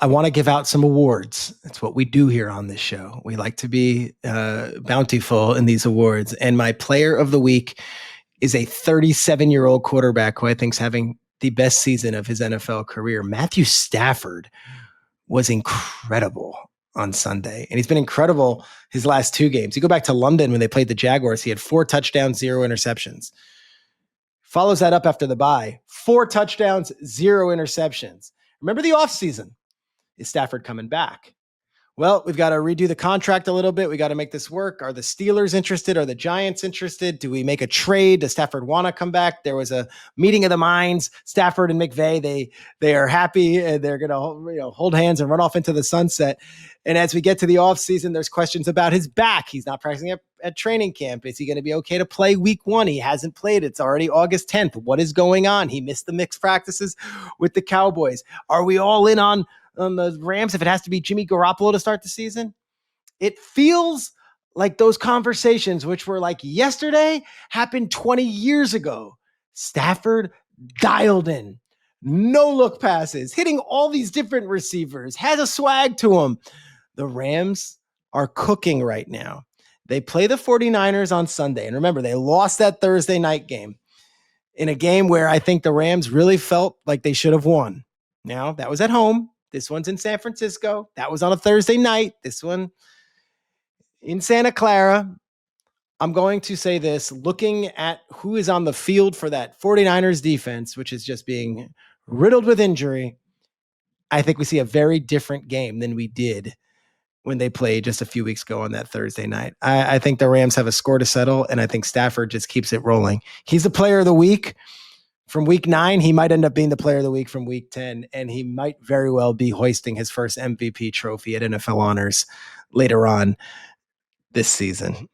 I want to give out some awards. That's what we do here on this show. We like to be bountiful in these awards. And my player of the week is a 37-year-old quarterback who I think is having the best season of his NFL career. Matthew Stafford was incredible on Sunday, and he's been incredible his last two games. You go back to London when they played the Jaguars, he had 4 touchdowns, 0 interceptions. Follows that up after the bye, 4 touchdowns, 0 interceptions. Remember the offseason. Is Stafford coming back? Well, we've got to redo the contract a little bit. We got to make this work. Are the Steelers interested? Are the Giants interested? Do we make a trade? Does Stafford want to come back? There was a meeting of the minds. Stafford and McVay, they are happy and they're going to hold hands and run off into the sunset. And as we get to the offseason, there's questions about his back. He's not practicing at training camp. Is he going to be okay to play week 1? He hasn't played. It's already August 10th. What is going on? He missed the mixed practices with the Cowboys. Are we all in on the Rams if it has to be Jimmy Garoppolo to start the season? It feels like those conversations, which were like yesterday, happened 20 years ago. Stafford dialed in, no look passes, hitting all these different receivers, has a swag to him. The Rams are cooking right now. They play the 49ers on Sunday. And remember, they lost that Thursday night game in a game where I think the Rams really felt like they should have won. Now, that was at home. This one's in San Francisco. That was on a Thursday night. This one in Santa Clara. I'm going to say this, looking at who is on the field for that 49ers defense, which is just being riddled with injury, I think we see a very different game than we did when they played just a few weeks ago on that Thursday night. I think the Rams have a score to settle, and I think Stafford just keeps it rolling. He's the player of the week. From week 9, he might end up being the player of the week from week 10, and he might very well be hoisting his first MVP trophy at NFL Honors later on this season.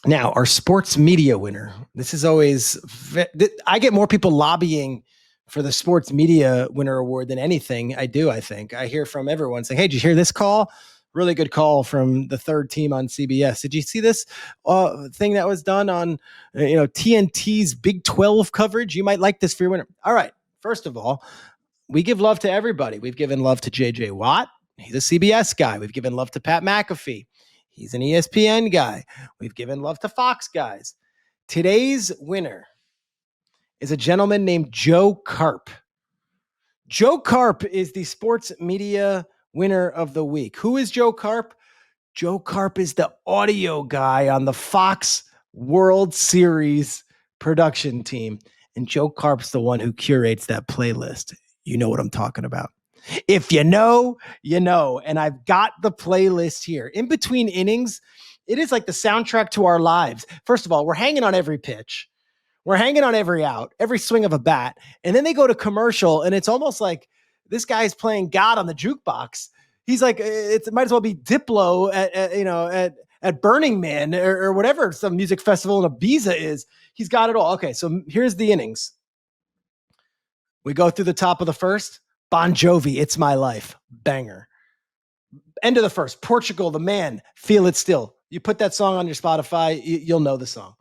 Now, our sports media winner. This is always, I get more people lobbying for the sports media winner award than anything I do, I think. I hear from everyone saying, hey, did you hear this call? Really good call from the third team on CBS. Did you see this thing that was done on TNT's Big 12 coverage? You might like this for your winner. All right. First of all, we give love to everybody. We've given love to J.J. Watt. He's a CBS guy. We've given love to Pat McAfee. He's an ESPN guy. We've given love to Fox guys. Today's winner is a gentleman named Joe Karp. Joe Karp is the sports media winner of the week. Who is Joe Karp? Joe Karp is the audio guy on the Fox World Series production team. And Joe Karp's the one who curates that playlist. You know what I'm talking about. If you know, you know. And I've got the playlist here. In between innings, it is like the soundtrack to our lives. First of all, we're hanging on every pitch. We're hanging on every out, every swing of a bat. And then they go to commercial, and it's almost like this guy's playing God on the jukebox. He's like, it might as well be Diplo at Burning Man or whatever some music festival in Ibiza is. He's got it all. Okay, so here's the innings. We go through the top of the first. Bon Jovi, It's My Life, banger. End of the first, Portugal, The Man, Feel It Still. You put that song on your Spotify, you'll know the song.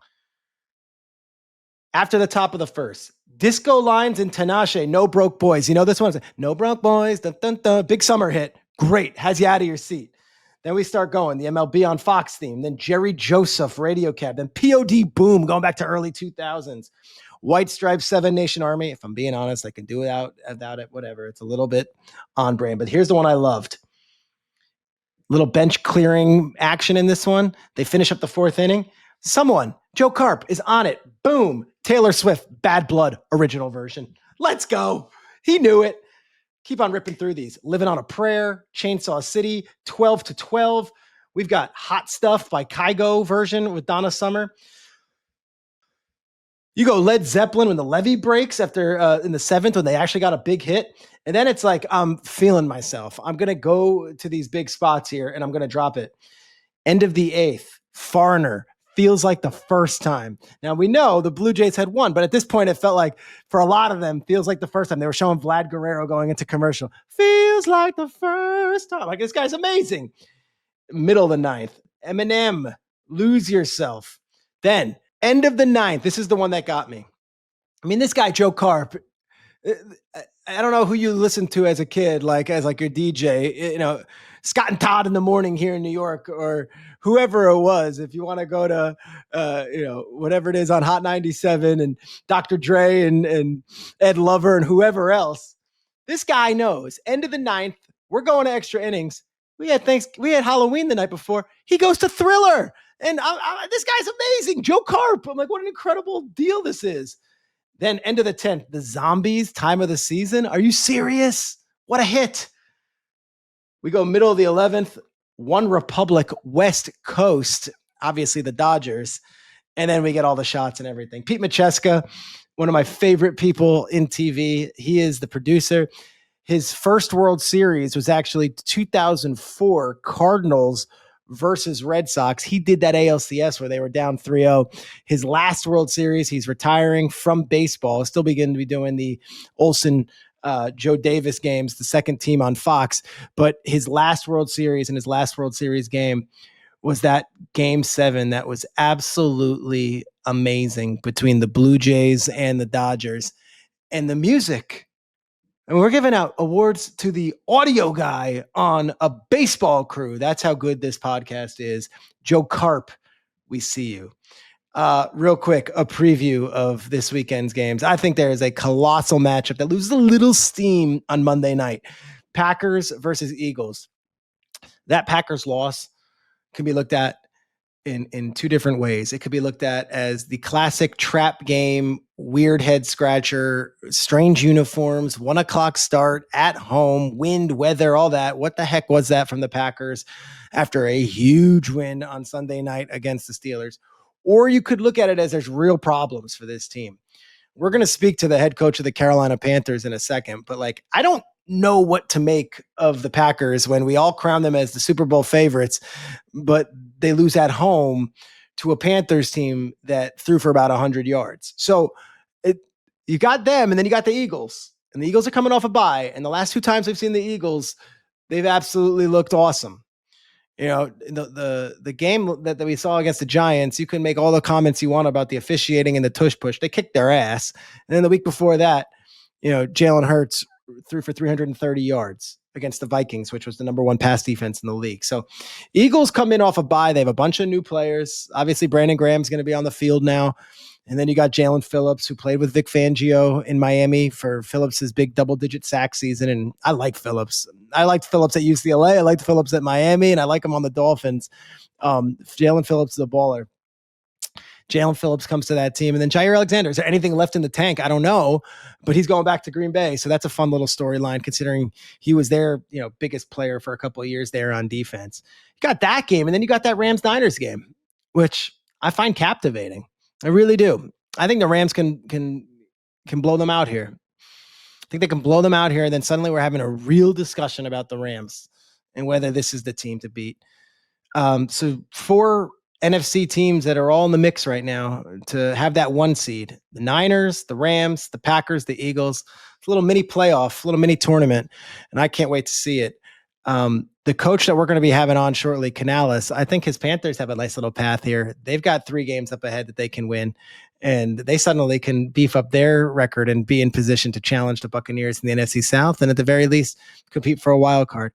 After the top of the first, Disco Lines and Tinashe, No Broke Boys. You know this one? No Broke Boys, dun, dun, dun. Big summer hit. Great, has you out of your seat. Then we start going, the MLB on Fox theme, then Jerry Joseph, Radio Cab, then POD Boom, going back to early 2000s. White Stripes, Seven Nation Army. If I'm being honest, I can do it without it, whatever. It's a little bit on brand, but here's the one I loved. Little bench clearing action in this one. They finish up the 4th inning. Someone, Joe Karp, is on it. Boom. Taylor Swift, Bad Blood, original version. Let's go. He knew it. Keep on ripping through these. Living on a Prayer, Chainsaw City, 12 to 12. We've got Hot Stuff by Kygo version with Donna Summer. You go Led Zeppelin when the levee breaks after in the 7th when they actually got a big hit. And then it's like, I'm feeling myself. I'm going to go to these big spots here and I'm going to drop it. End of the 8th, Foreigner, Feels Like the First Time. Now, we know the Blue Jays had won, but at this point, it felt like for a lot of them, feels like the first time. They were showing Vlad Guerrero going into commercial. Feels like the first time. Like, this guy's amazing. Middle of the 9th, Eminem, Lose Yourself. Then, end of the 9th. This is the one that got me. I mean, this guy, Joe Karp, I don't know who you listened to as a kid, like as like your DJ, Scott and Todd in the morning here in New York, or whoever it was. If you want to go to, whatever it is on Hot 97 and Dr. Dre and Ed Lover and whoever else, this guy knows. End of the ninth, we're going to extra innings. We had Halloween the night before. He goes to Thriller, and this guy's amazing. Joe Carp. I'm like, what an incredible deal this is. Then end of the 10th, the Zombies, time of the season. Are you serious? What a hit. We go middle of the 11th, One Republic, West Coast, obviously the Dodgers. And then we get all the shots and everything. Pete Macheska, one of my favorite people in TV. He is the producer. His first World Series was actually 2004 Cardinals versus Red Sox. He did that ALCS where they were down 3-0. His last World Series, he's retiring from baseball. He'll still begin to be doing the Olsen Joe Davis games, the second team on Fox. But his last World Series and his last World Series game was that Game 7 that was absolutely amazing between the Blue Jays and the Dodgers. And the music, and we're giving out awards to the audio guy on a baseball crew. That's how good this podcast is. Joe Carp, we see you. Real quick, a preview of this weekend's games. I think there is a colossal matchup that loses a little steam on Monday night. Packers versus Eagles. That Packers loss can be looked at in two different ways. It could be looked at as the classic trap game, weird head scratcher, strange uniforms, 1:00 start at home, wind, weather, all that. What the heck was that from the Packers after a huge win on Sunday night against the Steelers? Or you could look at it as there's real problems for this team. We're going to speak to the head coach of the Carolina Panthers in a second, but I don't know what to make of the Packers when we all crown them as the Super Bowl favorites, but they lose at home to a Panthers team that threw for about 100 yards. So you got them, and then you got the Eagles, and the Eagles are coming off a bye. And the last two times we've seen the Eagles, they've absolutely looked awesome. The game that we saw against the Giants, you can make all the comments you want about the officiating and the tush push. They kicked their ass. And then the week before that, Jalen Hurts threw for 330 yards against the Vikings, which was the number one pass defense in the league. So Eagles come in off a bye. They have a bunch of new players. Obviously, Brandon Graham's going to be on the field now. And then you got Jalen Phillips, who played with Vic Fangio in Miami for Phillips's big double-digit sack season. And I like Phillips. I liked Phillips at UCLA. I liked Phillips at Miami, and I like him on the Dolphins. Jalen Phillips is a baller. Jalen Phillips comes to that team. And then Jair Alexander, is there anything left in the tank? I don't know, but he's going back to Green Bay. So that's a fun little storyline considering he was their biggest player for a couple of years there on defense. You got that game, and then you got that Rams-Niners game, which I find captivating. I really do. I think the Rams can blow them out here. I think they can blow them out here, and then suddenly we're having a real discussion about the Rams and whether this is the team to beat. So 4 NFC teams that are all in the mix right now to have that 1 seed: the Niners, the Rams, the Packers, the Eagles. It's a little mini playoff, a little mini tournament, and I can't wait to see it. The coach that we're going to be having on shortly, Canales, I think his Panthers have a nice little path here. They've got 3 games up ahead that they can win, and they suddenly can beef up their record and be in position to challenge the Buccaneers in the NFC South, and at the very least, compete for a wild card.